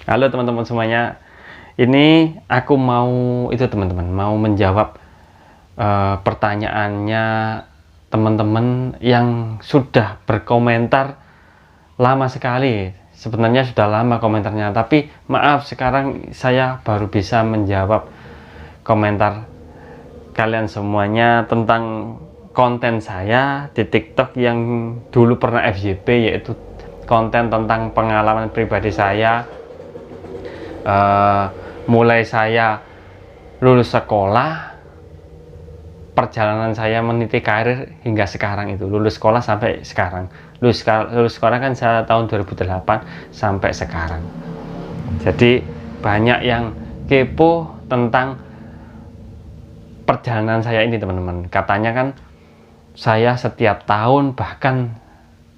Halo teman-teman semuanya. Ini aku mau teman-teman mau menjawab pertanyaannya teman-teman yang sudah berkomentar lama sekali. Sebenarnya sudah lama komentarnya, tapi maaf sekarang saya baru bisa menjawab komentar kalian semuanya tentang konten saya di TikTok yang dulu pernah FYP, yaitu konten tentang pengalaman pribadi saya. Mulai saya lulus sekolah, perjalanan saya meniti karir hingga sekarang, itu lulus sekolah sampai sekarang. Lulus sekolah kan saya tahun 2008 sampai sekarang. Jadi banyak yang kepo tentang perjalanan saya ini teman-teman. Katanya kan saya setiap tahun, bahkan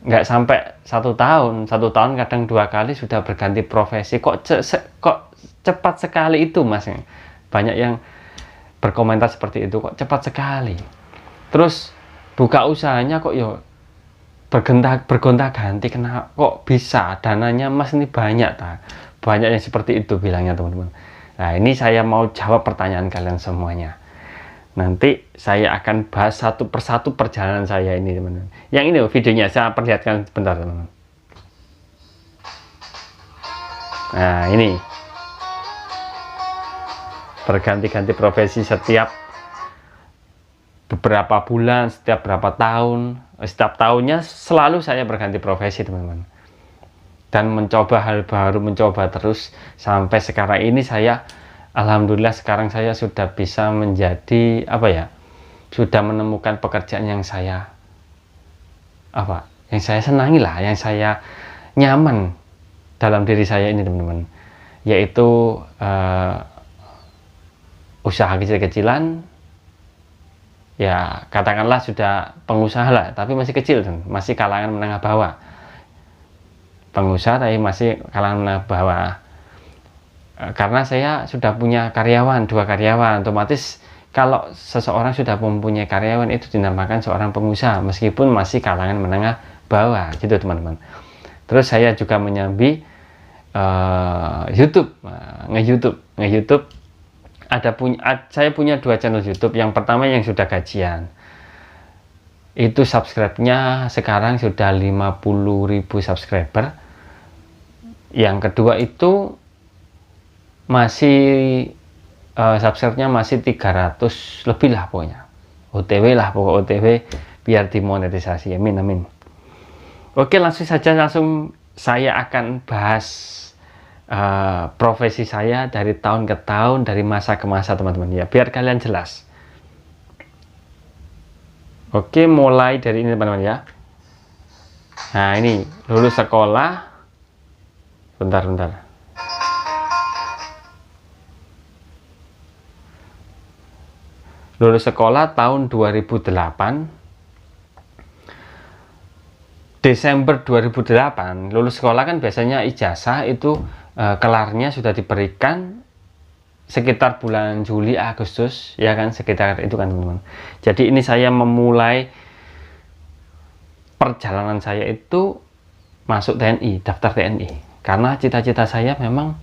nggak sampai satu tahun kadang 2 kali sudah berganti profesi. Kok cepat sekali itu mas? Banyak yang berkomentar seperti itu, kok cepat sekali. Terus buka usahanya kok yo bergonta-ganti, kenapa kok bisa? Dananya mas ini banyak yang seperti itu bilangnya teman-teman. Nah ini saya mau jawab pertanyaan kalian semuanya. Nanti saya akan bahas satu persatu perjalanan saya ini teman-teman. Yang ini videonya saya perlihatkan sebentar teman-teman. Nah ini berganti-ganti profesi setiap beberapa bulan, setiap berapa tahun, setiap tahunnya selalu saya berganti profesi teman-teman. Dan mencoba hal baru, mencoba terus sampai sekarang ini saya alhamdulillah sekarang saya sudah bisa menjadi sudah menemukan pekerjaan yang saya senangi lah, yang saya nyaman dalam diri saya ini teman-teman, yaitu usaha kecil-kecilan. Ya katakanlah sudah pengusaha lah, tapi masih kecil, masih kalangan menengah bawah. Pengusaha tapi masih kalangan menengah bawah. Karena saya sudah punya karyawan, 2 karyawan, otomatis kalau seseorang sudah mempunyai karyawan itu dinamakan seorang pengusaha, meskipun masih kalangan menengah bawah gitu teman-teman. Terus saya juga menyambi YouTube, nge-YouTube. Saya punya 2 channel YouTube. Yang pertama yang sudah gajian, itu subscribe-nya sekarang sudah 50.000 subscriber. Yang kedua itu masih subscribe-nya masih 300 lebih lah pokoknya. OTW biar dimonetisasi. Amin. Oke, langsung saya akan bahas profesi saya dari tahun ke tahun, dari masa ke masa teman-teman ya, biar kalian jelas. Oke, mulai dari ini teman-teman ya. Nah ini lulus sekolah, bentar. Lulus sekolah tahun 2008, Desember 2008. Lulus sekolah kan biasanya ijazah itu kelarnya sudah diberikan sekitar bulan Juli Agustus ya kan, sekitar itu kan teman-teman. Jadi ini saya memulai perjalanan saya itu masuk TNI, daftar TNI, karena cita-cita saya memang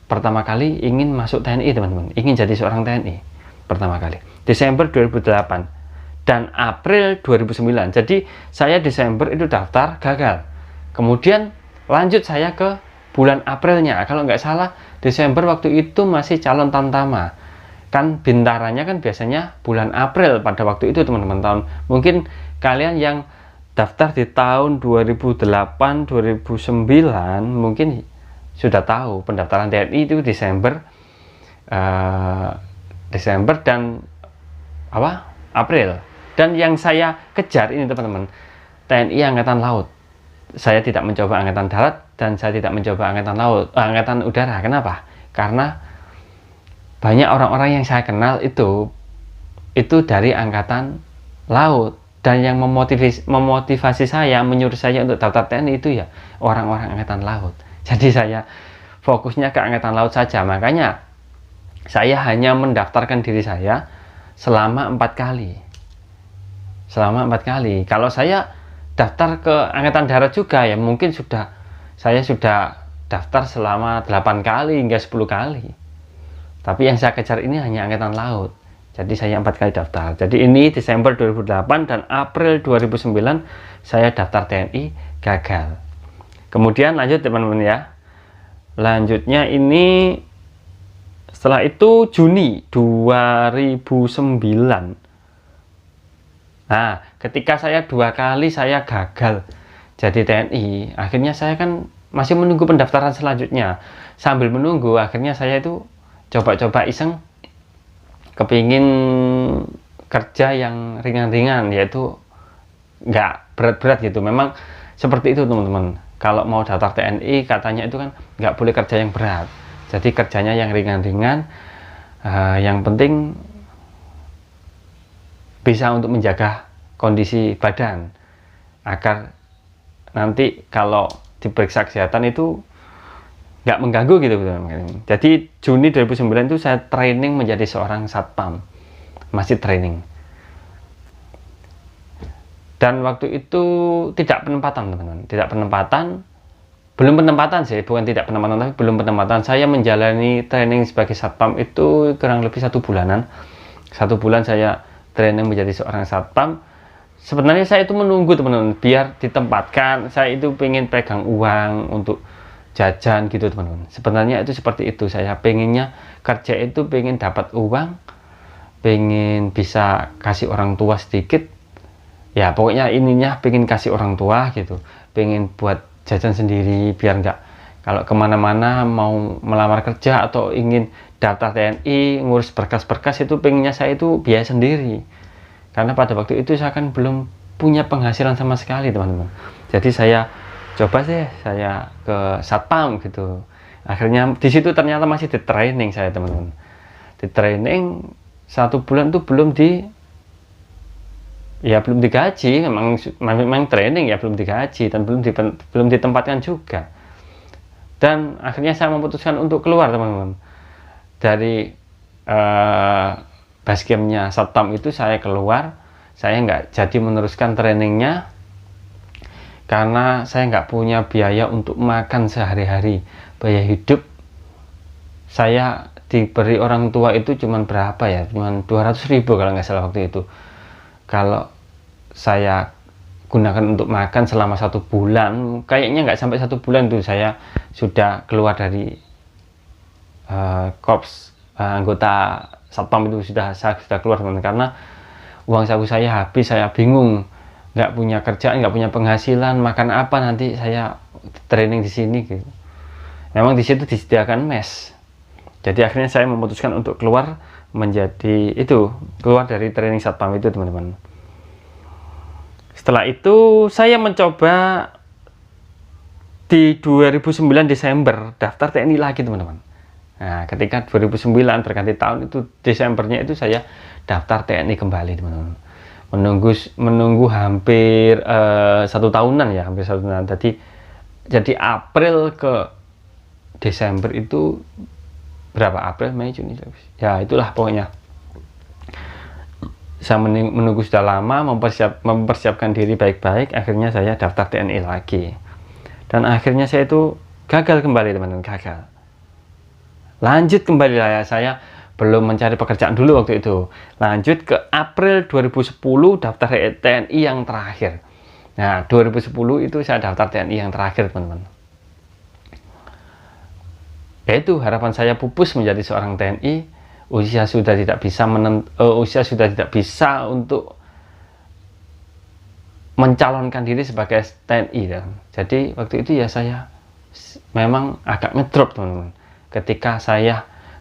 pertama kali ingin masuk TNI teman-teman, ingin jadi seorang TNI pertama kali. Desember 2008 dan April 2009. Jadi saya Desember itu daftar, gagal. Kemudian lanjut saya ke bulan Aprilnya. Kalau nggak salah Desember waktu itu masih calon tamtama. Kan bintarannya kan biasanya bulan April pada waktu itu teman-teman. Mungkin kalian yang daftar di tahun 2008, 2009 mungkin sudah tahu pendaftaran TNI itu Desember dan April. Dan yang saya kejar ini teman-teman, TNI Angkatan Laut. Saya tidak mencoba Angkatan Darat dan saya tidak mencoba Angkatan Udara. Kenapa? Karena banyak orang-orang yang saya kenal itu dari Angkatan Laut, dan yang memotivasi saya, menyuruh saya untuk daftar TNI itu ya orang-orang Angkatan Laut. Jadi saya fokusnya ke Angkatan Laut saja. Makanya saya hanya mendaftarkan diri saya selama 4 kali. Kalau saya daftar ke Angkatan Darat juga ya mungkin saya sudah daftar selama 8 kali hingga 10 kali. Tapi yang saya kejar ini hanya angkatan laut. Jadi saya 4 kali daftar. Jadi ini Desember 2008 dan April 2009 saya daftar TNI gagal. Kemudian lanjut teman-teman ya. Lanjutnya ini setelah itu Juni 2009. Nah, ketika saya 2 kali saya gagal jadi TNI, akhirnya saya kan masih menunggu pendaftaran selanjutnya. Sambil menunggu, akhirnya saya itu coba-coba iseng kepingin kerja yang ringan-ringan, yaitu nggak berat-berat gitu. Memang seperti itu teman-teman, kalau mau daftar TNI katanya itu kan nggak boleh kerja yang berat, jadi kerjanya yang ringan-ringan, yang penting bisa untuk menjaga kondisi badan agar nanti kalau diperiksa kesehatan itu nggak mengganggu gitu. Jadi Juni 2009 itu saya training menjadi seorang satpam, masih training. Dan waktu itu tidak penempatan teman-teman, belum penempatan sih, bukan tidak penempatan tapi belum penempatan. Saya menjalani training sebagai satpam itu kurang lebih 1 bulanan. 1 bulan saya training menjadi seorang satpam. Sebenarnya saya itu menunggu teman-teman biar ditempatkan. Saya itu pengen pegang uang untuk jajan gitu teman-teman. Sebenarnya itu seperti itu, saya pengennya kerja itu pengen dapat uang, pengen bisa kasih orang tua sedikit ya, pokoknya ininya pengen kasih orang tua gitu, pengen buat jajan sendiri biar nggak kalau kemana-mana mau melamar kerja atau ingin daftar TNI ngurus berkas-berkas itu pengennya saya itu biaya sendiri, karena pada waktu itu saya kan belum punya penghasilan sama sekali teman-teman. Jadi saya coba sih saya ke satpam gitu. Akhirnya di situ ternyata masih di training saya teman-teman. Di training 1 bulan tuh belum digaji, memang training ya belum digaji dan belum ditempatkan juga. Dan akhirnya saya memutuskan untuk keluar teman-teman dari basecampnya satpam itu. Saya keluar, saya nggak jadi meneruskan trainingnya karena saya nggak punya biaya untuk makan sehari-hari. Biaya hidup saya diberi orang tua itu cuman berapa ya, cuman 200.000 kalau nggak salah waktu itu. Kalau saya gunakan untuk makan selama 1 bulan, kayaknya nggak sampai 1 bulan tuh saya sudah keluar dari korps anggota satpam itu. Saya sudah keluar teman-teman, karena uang saku saya habis. Saya bingung, nggak punya kerjaan, nggak punya penghasilan, makan apa nanti saya training di sini gitu. Memang di situ disediakan mes. Jadi akhirnya saya memutuskan untuk keluar keluar dari training satpam itu teman-teman. Setelah itu saya mencoba di 2009 Desember daftar TNI lagi teman-teman. Nah, ketika 2009 berganti tahun itu Desembernya itu saya daftar TNI kembali teman-teman. Menunggu hampir 1 tahunan ya, hampir 1 tahunan. Jadi April ke Desember itu berapa? April, Mei, Juni, ya itulah pokoknya. Saya menunggu sudah lama, mempersiapkan diri baik-baik. Akhirnya saya daftar TNI lagi, dan akhirnya saya itu gagal kembali teman-teman, gagal. Lanjut kembali saya belum mencari pekerjaan dulu waktu itu. Lanjut ke April 2010 daftar TNI yang terakhir. Nah, 2010 itu saya daftar TNI yang terakhir teman-teman. Yaitu harapan saya pupus menjadi seorang TNI. Usia sudah tidak bisa untuk mencalonkan diri sebagai TNI. Jadi waktu itu ya saya memang agak ngedrop teman-teman. Ketika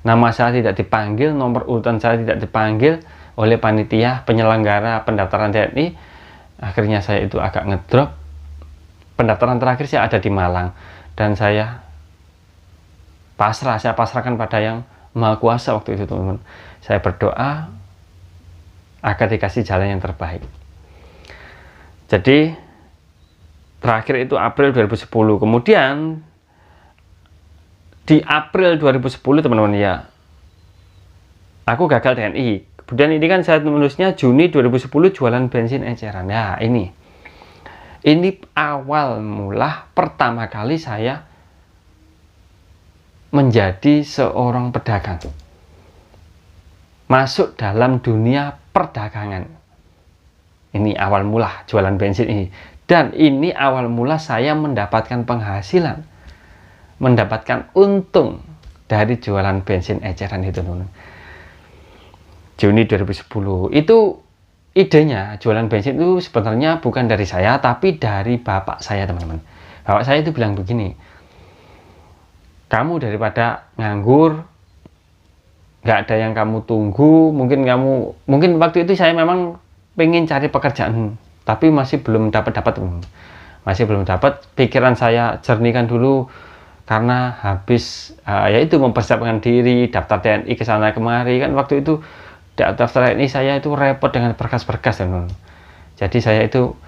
nama saya tidak dipanggil, nomor urutan saya tidak dipanggil oleh panitia penyelenggara pendaftaran TNI, akhirnya saya itu agak ngedrop. Pendaftaran terakhir saya ada di Malang, dan saya pasrahkan pada yang Maha Kuasa waktu itu teman-teman. Saya berdoa agar dikasih jalan yang terbaik. Jadi terakhir itu April 2010. Kemudian di April 2010 teman-teman ya, aku gagal TNI. Kemudian ini kan saya menulisnya Juni 2010 jualan bensin eceran. Nah ini awal mula pertama kali saya menjadi seorang pedagang, masuk dalam dunia perdagangan. Ini awal mula jualan bensin ini, dan ini awal mula saya mendapatkan penghasilan, mendapatkan untung dari jualan bensin eceran itu, teman-teman. Juni 2010 itu idenya jualan bensin itu sebenarnya bukan dari saya, tapi dari bapak saya, teman-teman. Bapak saya itu bilang begini, kamu daripada nganggur, nggak ada yang kamu tunggu, mungkin waktu itu saya memang pengen cari pekerjaan, tapi masih belum dapat, masih belum dapat. Pikiran saya jernihkan dulu, karena habis yaitu mempersiapkan diri, daftar TNI ke sana kemari, kan waktu itu daftar TNI saya itu repot dengan berkas-berkas, teman. Jadi saya itu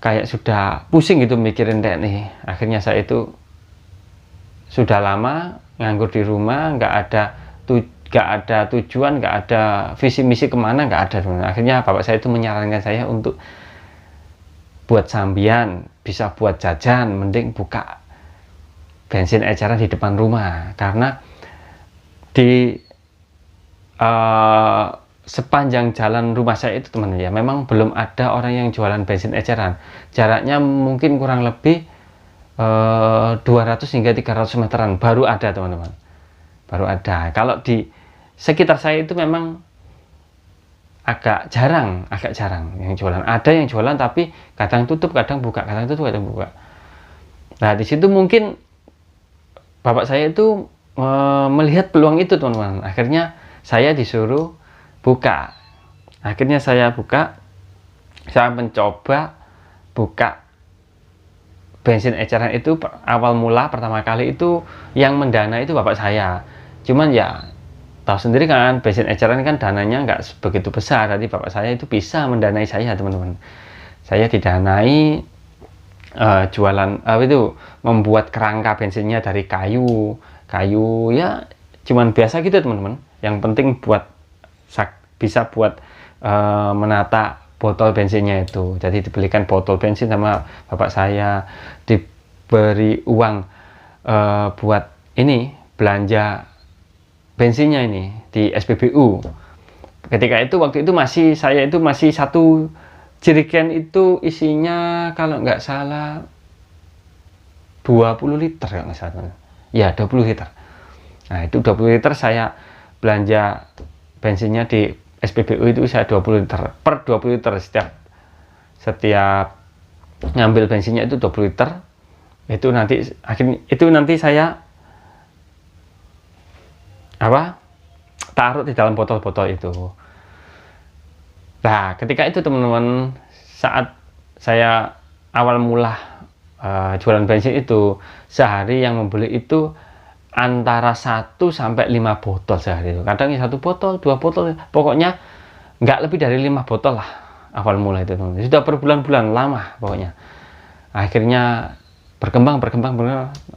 kayak sudah pusing gitu mikirin TNI. Akhirnya saya itu sudah lama nganggur di rumah, nggak ada tujuan, nggak ada visi misi kemana, nggak ada, teman. Akhirnya bapak saya itu menyarankan saya untuk buat sambian, bisa buat jajan, mending buka bensin eceran di depan rumah, karena di sepanjang jalan rumah saya itu, teman, ya memang belum ada orang yang jualan bensin eceran. Jaraknya mungkin kurang lebih 200 hingga 300 meteran baru ada, teman-teman, baru ada. Kalau di sekitar saya itu memang agak jarang yang jualan. Ada yang jualan tapi kadang tutup, kadang buka, kadang tutup, kadang buka. Nah, di situ mungkin bapak saya itu melihat peluang itu, teman-teman. Akhirnya saya disuruh buka. Akhirnya saya buka, saya mencoba buka bensin eceran itu. Awal mula pertama kali itu yang mendana itu bapak saya. Cuman ya tahu sendiri kan, bensin eceran kan dananya nggak begitu besar. Jadi bapak saya itu bisa mendanai saya, teman-teman. Saya didanai jualan itu membuat kerangka bensinnya dari kayu ya, cuman biasa gitu, teman-teman. Yang penting bisa buat menata botol bensinnya itu. Jadi dibelikan botol bensin sama bapak saya, diberi uang buat ini belanja bensinnya ini di SPBU. Ketika itu waktu itu saya itu masih satu jerigen itu isinya kalau nggak salah 20 liter, kalau nggak salah ya, 20 liter. Nah, itu 20 liter saya belanja bensinnya di SPBU itu, saya 20 liter per 20 liter setiap ngambil bensinnya itu 20 liter. Itu nanti saya taruh di dalam botol-botol itu. Nah, ketika itu, teman-teman, saat saya awal mula jualan bensin itu, sehari yang membeli itu antara 1 sampai 5 botol sehari itu. Kadang 1 botol, 2 botol, pokoknya nggak lebih dari 5 botol lah awal mula itu, teman-teman. Sudah berbulan-bulan lama pokoknya. Akhirnya berkembang,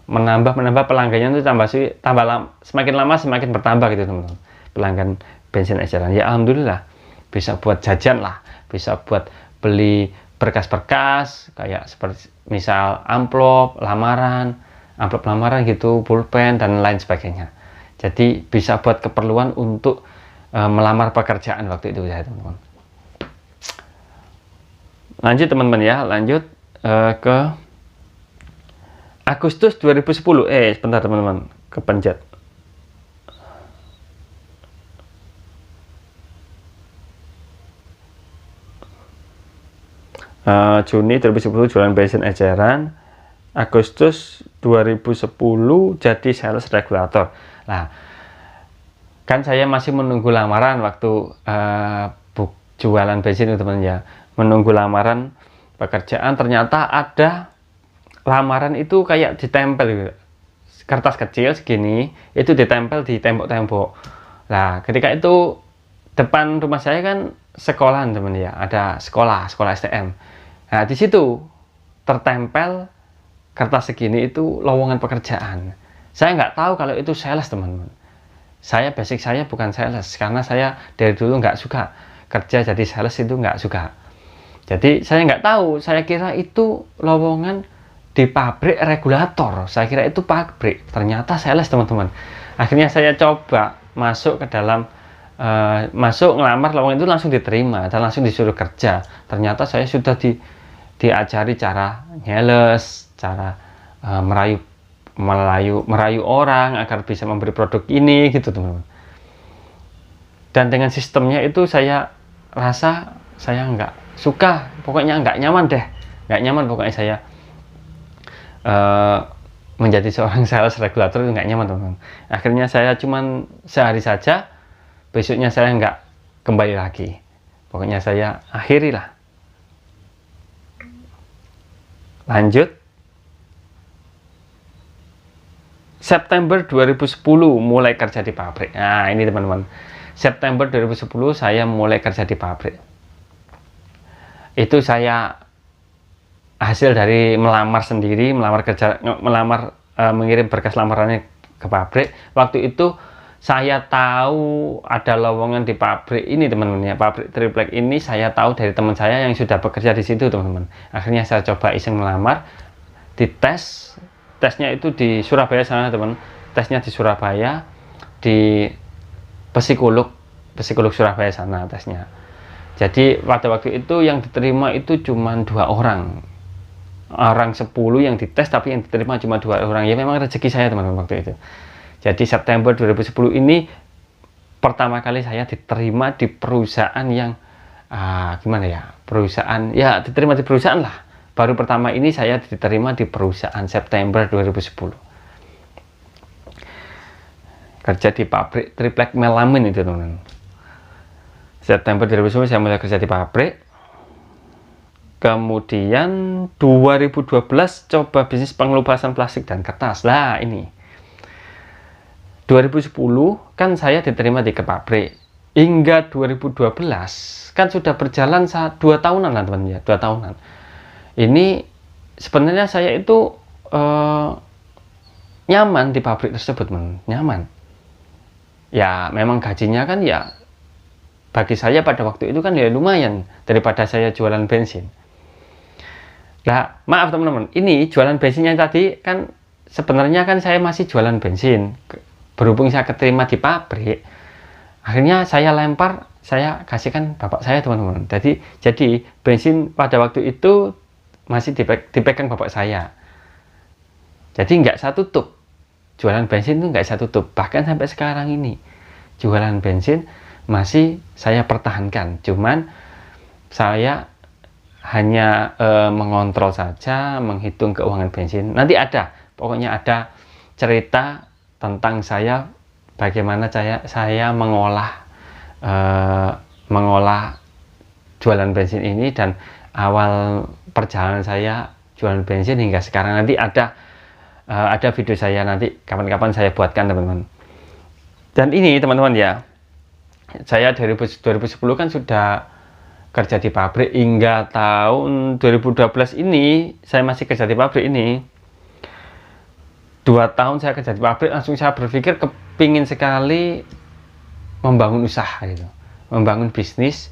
menambah pelanggannya itu semakin lama semakin bertambah gitu, teman-teman. Pelanggan bensin eceran. Ya alhamdulillah bisa buat jajan lah, bisa buat beli berkas-berkas kayak seperti misal amplop lamaran gitu, pulpen dan lain sebagainya. Jadi bisa buat keperluan untuk melamar pekerjaan waktu itu ya, teman-teman. Lanjut, teman-teman, ya, lanjut ke Agustus 2010. Sebentar, teman-teman, kepencet. Juni 2010 jualan bensin eceran. Agustus 2010 jadi sales regulator. Nah, kan saya masih menunggu lamaran waktu jualan bensin itu, teman, ya. Menunggu lamaran pekerjaan, ternyata ada lamaran itu kayak ditempel gitu. Kertas kecil segini itu ditempel di tembok-tembok. Nah, ketika itu depan rumah saya kan sekolahan, teman, ya, ada sekolah STM. Nah, di situ tertempel kertas segini itu lowongan pekerjaan. Saya nggak tahu kalau itu sales, teman-teman. Basic saya bukan sales, karena saya dari dulu nggak suka kerja jadi sales, itu nggak suka. Jadi saya nggak tahu, saya kira itu lowongan di pabrik regulator. Saya kira itu pabrik, ternyata sales teman-teman. Akhirnya saya coba masuk ke dalam masuk ngelamar, lowongan itu langsung diterima dan langsung disuruh kerja. Ternyata saya sudah diajari cara nyales, cara merayu orang agar bisa memberi produk ini gitu teman-teman. Dan dengan sistemnya itu saya rasa saya nggak suka, pokoknya nggak nyaman deh, nggak nyaman pokoknya saya menjadi seorang sales regulator itu nggak nyaman teman-teman. Akhirnya saya cuman sehari saja, besoknya saya nggak kembali lagi. Pokoknya saya akhirilah. Lanjut. September 2010 mulai kerja di pabrik. Nah ini teman-teman, September 2010 saya mulai kerja di pabrik. Itu saya hasil dari melamar sendiri, mengirim berkas lamarannya ke pabrik. Waktu itu saya tahu ada lowongan di pabrik ini teman-teman ya, pabrik triplek ini saya tahu dari teman saya yang sudah bekerja di situ teman-teman. Akhirnya saya coba iseng melamar, dites, tesnya itu di Surabaya sana teman, tesnya di Surabaya, di psikolog Surabaya sana tesnya. Jadi pada waktu itu yang diterima itu cuma 2 orang. Orang 10 yang dites, tapi yang diterima cuma 2 orang. Ya memang rezeki saya teman-teman waktu itu. Jadi September 2010 ini pertama kali saya diterima di perusahaan yang gimana ya, perusahaan ya, diterima di perusahaan lah. Baru pertama ini saya diterima di perusahaan September 2010. Kerja di pabrik triplek melamin itu teman-teman. September 2010 saya mulai kerja di pabrik. Kemudian 2012 coba bisnis pengelupasan plastik dan kertas. Lah ini 2010 kan saya diterima di ke pabrik. Hingga 2012 kan sudah berjalan 2 tahunan lah teman ya, 2 tahunan. Ini sebenarnya saya itu nyaman di pabrik tersebut, nyaman. Ya memang gajinya kan ya bagi saya pada waktu itu kan ya lumayan daripada saya jualan bensin. Nah, maaf teman-teman, ini jualan bensinnya tadi kan sebenarnya kan saya masih jualan bensin. Berhubung saya keterima di pabrik, akhirnya saya lempar, saya kasihkan bapak saya teman-teman. Jadi bensin pada waktu itu masih dipegang bapak saya. Jadi nggak saya tutup. Jualan bensin itu nggak saya tutup. Bahkan sampai sekarang ini jualan bensin masih saya pertahankan. Cuman saya hanya mengontrol saja, menghitung keuangan bensin. Nanti pokoknya ada cerita tentang saya, bagaimana saya mengolah jualan bensin ini dan awal perjalanan saya jualan bensin hingga sekarang. Nanti ada video saya, nanti kapan-kapan saya buatkan teman-teman. Dan ini teman-teman ya, saya dari 2010 kan sudah kerja di pabrik hingga tahun 2012 ini saya masih kerja di pabrik ini. 2 tahun saya kerja di pabrik, langsung saya berpikir kepingin sekali membangun usaha gitu, membangun bisnis.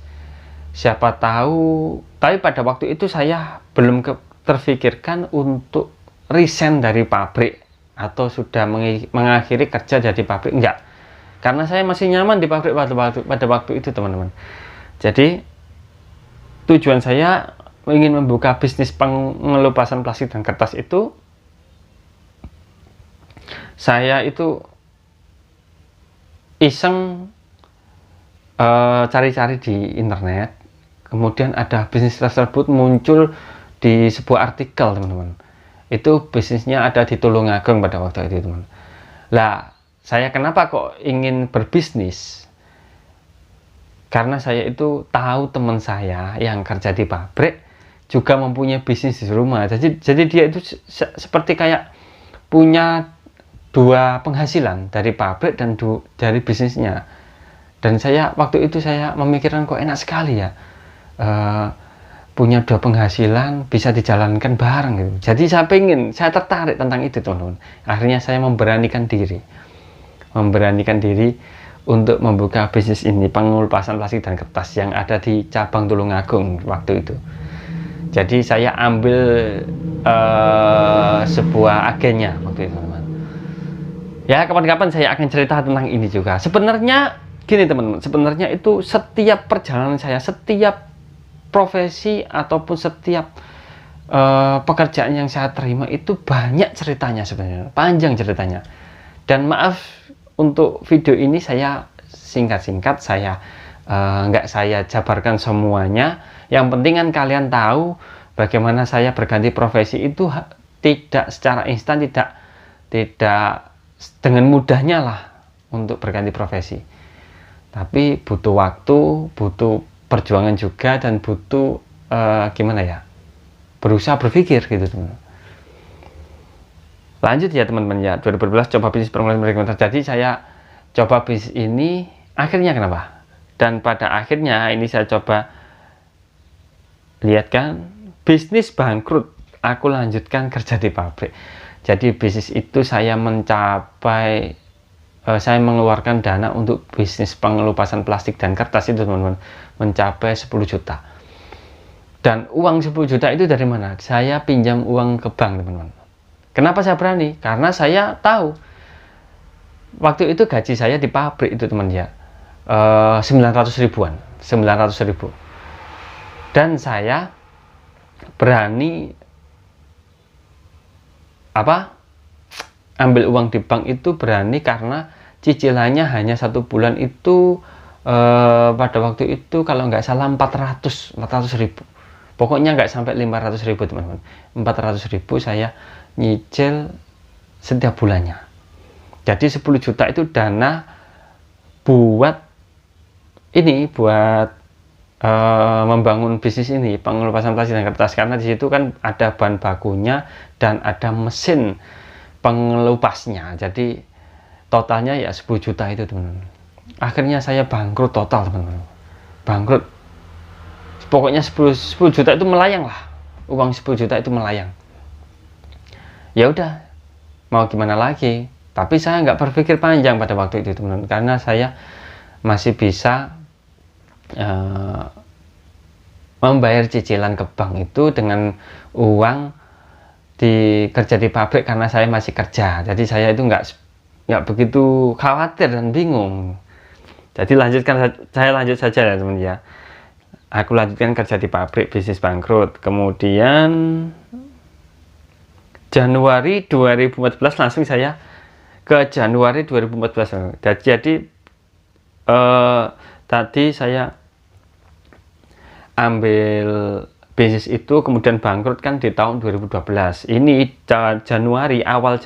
Siapa tahu, tapi pada waktu itu saya belum terfikirkan untuk resign dari pabrik atau sudah mengakhiri kerja jadi pabrik, enggak. Karena saya masih nyaman di pabrik pada waktu itu teman-teman. Jadi tujuan saya ingin membuka bisnis pengelupasan plastik dan kertas itu, saya itu iseng cari-cari di internet, kemudian ada bisnis tersebut muncul di sebuah artikel teman-teman. Itu bisnisnya ada di Tulungagung pada waktu itu teman. Lah, saya kenapa kok ingin berbisnis? Karena saya itu tahu teman saya yang kerja di pabrik juga mempunyai bisnis di rumah. Jadi dia itu seperti kayak punya 2 penghasilan dari pabrik dan dari bisnisnya. Dan saya waktu itu saya memikirkan kok enak sekali ya, punya 2 penghasilan bisa dijalankan bareng gitu. Jadi saya tertarik tentang itu teman-teman. Akhirnya saya memberanikan diri untuk membuka bisnis ini, pengelupasan plastik dan kertas yang ada di cabang Tulungagung waktu itu. Jadi saya ambil sebuah agennya waktu itu, teman-teman. Ya, kapan-kapan saya akan cerita tentang ini juga. Sebenarnya gini, teman-teman, sebenarnya itu setiap perjalanan saya, setiap profesi ataupun setiap pekerjaan yang saya terima itu banyak ceritanya, sebenarnya panjang ceritanya. Dan maaf, untuk video ini saya singkat-singkat, saya nggak saya jabarkan semuanya. Yang penting kan kalian tahu bagaimana saya berganti profesi itu tidak secara instan, tidak dengan mudahnya lah untuk berganti profesi. Tapi butuh waktu, butuh perjuangan juga, dan butuh gimana ya, berusaha berpikir gitu, teman. Lanjut ya, teman-teman ya. 2012 coba bisnis permulaan mereka. Jadi saya coba bisnis ini, akhirnya kenapa? Dan pada akhirnya ini saya coba lihat kan, bisnis bangkrut, aku lanjutkan kerja di pabrik. Jadi bisnis itu saya mencapai, saya mengeluarkan dana untuk bisnis pengelupasan plastik dan kertas itu, teman-teman, mencapai 10 juta. Dan uang 10 juta itu dari mana? Saya pinjam uang ke bank, teman-teman. Kenapa saya berani? Karena saya tahu waktu itu gaji saya di pabrik itu, teman ya, 900 ribuan, 900 ribu. Dan saya berani ambil uang di bank itu, berani karena cicilannya hanya 1 bulan itu pada waktu itu kalau nggak salah 400 ribu, pokoknya nggak sampai 500 ribu, teman-teman. 400 ribu saya nyicil setiap bulannya. Jadi 10 juta itu dana buat ini, buat membangun bisnis ini, pengelupasan plastik dan kertas. Karena di situ kan ada bahan bakunya dan ada mesin pengelupasnya. Jadi totalnya ya 10 juta itu, teman-teman. Akhirnya saya bangkrut total, teman-teman. Bangkrut. Pokoknya 10 juta itu melayang lah. Uang 10 juta itu melayang. Ya udah, mau gimana lagi? Tapi saya nggak berpikir panjang pada waktu itu, teman-teman. Karena saya masih bisa membayar cicilan ke bank itu dengan uang kerja di pabrik, karena saya masih kerja. Jadi saya itu nggak begitu khawatir dan bingung. Jadi saya lanjut saja ya, teman ya. Aku lanjutkan kerja di pabrik, bisnis bangkrut. Kemudian Januari 2014 langsung saya ke Januari 2014. Jadi tadi saya ambil bisnis itu, kemudian bangkrut kan di tahun 2012. Ini awal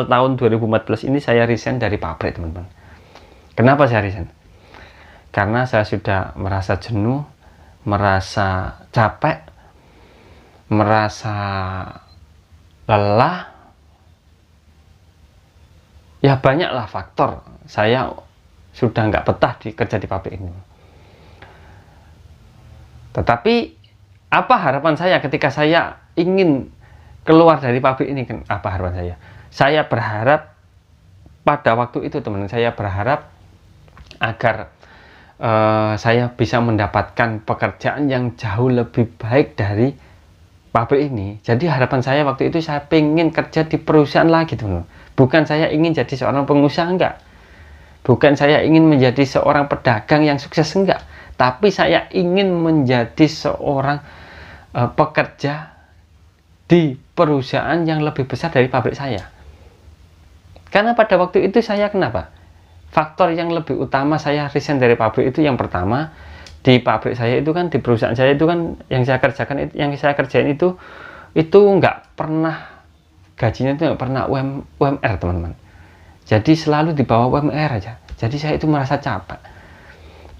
tahun 2014 ini saya resign dari pabrik, teman-teman. Kenapa saya resign? Karena saya sudah merasa jenuh, merasa capek, merasa lelah. Ya banyaklah faktor, saya sudah nggak betah kerja di pabrik ini. Tetapi apa harapan saya ketika saya ingin keluar dari pabrik ini? Apa harapan saya? Saya berharap pada waktu itu, teman-teman, saya berharap agar saya bisa mendapatkan pekerjaan yang jauh lebih baik dari pabrik ini. Jadi harapan saya waktu itu, saya pengen kerja di perusahaan lagi, teman-teman. Bukan saya ingin jadi seorang pengusaha, enggak. Bukan saya ingin menjadi seorang pedagang yang sukses, enggak. Tapi saya ingin menjadi seorang pekerja di perusahaan yang lebih besar dari pabrik saya. Karena pada waktu itu saya kenapa? Faktor yang lebih utama saya resign dari pabrik itu, yang pertama, di pabrik saya itu kan, di perusahaan saya itu kan, yang saya kerjain itu nggak pernah, gajinya itu nggak pernah UMR, teman-teman. Jadi selalu di bawah UMR aja. Jadi saya itu merasa capek.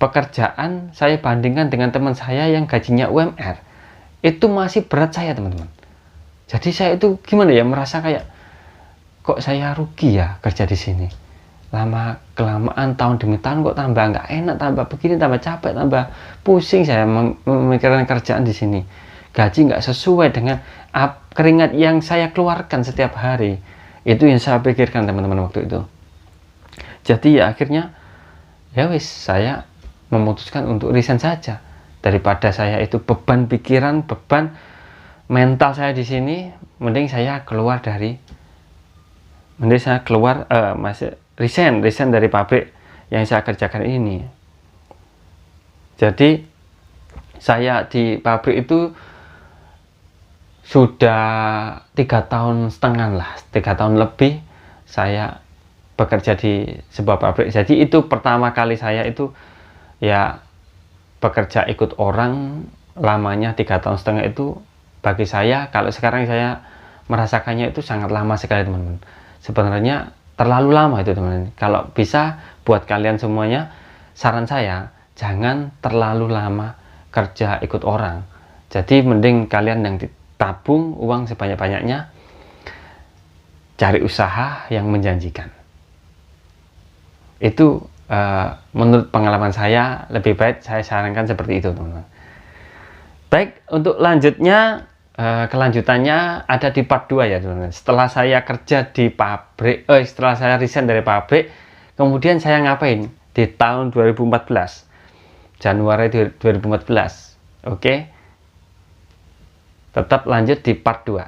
Pekerjaan saya bandingkan dengan teman saya yang gajinya UMR, itu masih berat saya, teman-teman. Jadi saya itu gimana ya, merasa kayak kok saya rugi ya kerja di sini. Lama kelamaan, tahun demi tahun kok tambah nggak enak, tambah begini, tambah capek, tambah pusing saya memikirkan kerjaan di sini. Gaji nggak sesuai dengan keringat yang saya keluarkan setiap hari. Itu yang saya pikirkan, teman-teman, waktu itu. Jadi ya akhirnya ya wis, saya memutuskan untuk resign saja. daripada saya itu beban pikiran, beban mental saya di sini, mending saya keluar masih resign dari pabrik yang saya kerjakan ini. Jadi saya di pabrik itu sudah 3,5 tahun lah, 3 tahun lebih saya bekerja di sebuah pabrik. Jadi itu pertama kali saya itu ya bekerja ikut orang, lamanya 3,5 tahun itu bagi saya, kalau sekarang saya merasakannya itu sangat lama sekali teman-teman. Sebenarnya terlalu lama itu teman-teman. Kalau bisa buat kalian semuanya, saran saya jangan terlalu lama kerja ikut orang. Jadi mending kalian yang ditabung uang sebanyak-banyaknya, cari usaha yang menjanjikan. Itu menurut pengalaman saya lebih baik saya sarankan seperti itu teman-teman. Baik, untuk kelanjutannya ada di part 2 ya teman-teman. Setelah saya kerja di pabrik, setelah saya resign dari pabrik, kemudian saya ngapain di tahun 2014, Januari 2014. Oke, tetap lanjut di part 2.